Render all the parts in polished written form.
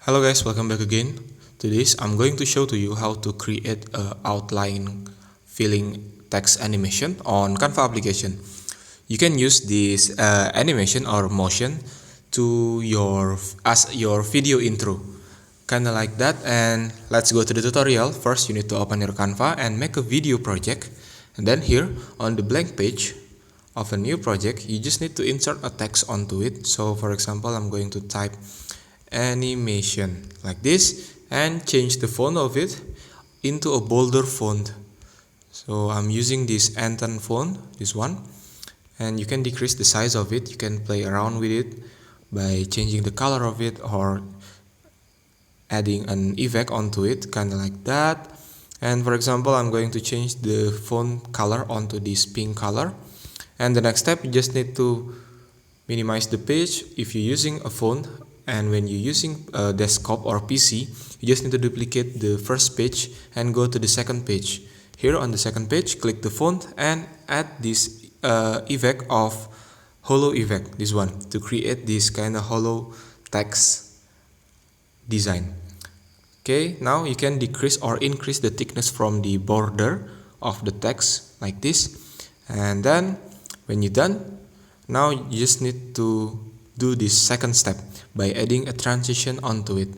Hello guys, welcome back again. To this, I'm going to show to you how to create a outline filling text animation on Canva application. You can use this animation or motion to as your video intro, kinda like that. And let's go to the tutorial. First, you need to open your Canva and make a video project. And then here on the blank page of a new project, you just need to insert a text onto it. So for example, I'm going to type animation like this and change the font of it into a bolder font. So I'm using this Anton font, this one, and you can decrease the size of it. You can play around with it by changing the color of it or adding an effect onto it, kind of like that. And for example, I'm going to change the font color onto this pink color. And the next step, you just need to minimize the page if you're using a phone. And when you're using a desktop or PC, you just need to duplicate the first page and go to the second page. Here on the second page, click the font and add this effect of hollow effect, this one, to create this kind of hollow text design. Okay, now you can decrease or increase the thickness from the border of the text like this. And then when you're done, now you just need to do this second step by adding a transition onto it.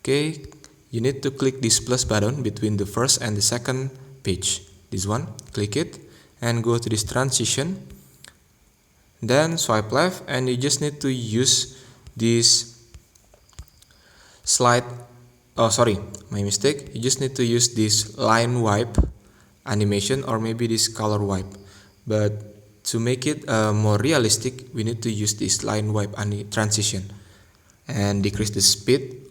Okay, you need to click this plus button between the first and the second page, this one, click it and go to this transition, then swipe left, and you just need to use this slide, oh sorry, my mistake, you just need to use this line wipe animation or maybe this color wipe, but to make it more realistic, we need to use this line wipe transition and decrease the speed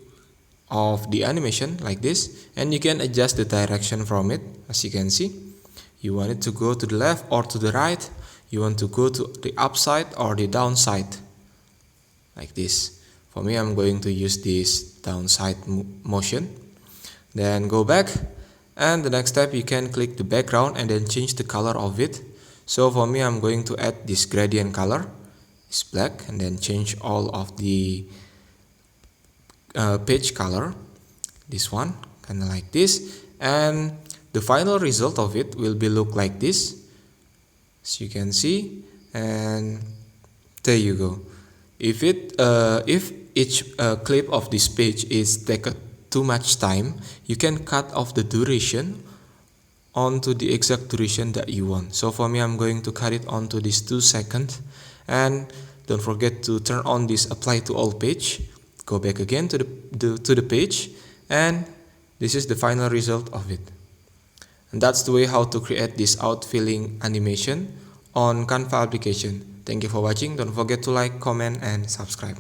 of the animation like this, and you can adjust the direction from it. As you can see, you want it to go to the left or to the right, you want to go to the upside or the downside like this. For me, I'm going to use this downside motion. Then go back, and the next step, you can click the background and then change the color of it. So for me, I'm going to add this gradient color, it's black, and then change all of the page color, this one, kind of like this, and the final result of it will be look like this, as you can see. And there you go. If each clip of this page is take too much time, you can cut off the duration onto the exact duration that you want. So for me, I'm going to cut it onto this 2 seconds, and don't forget to turn on this apply to all page. Go back again to the page, and this is the final result of it. And that's the way how to create this outfilling animation on Canva application. Thank you for watching. Don't forget to like, comment, and subscribe.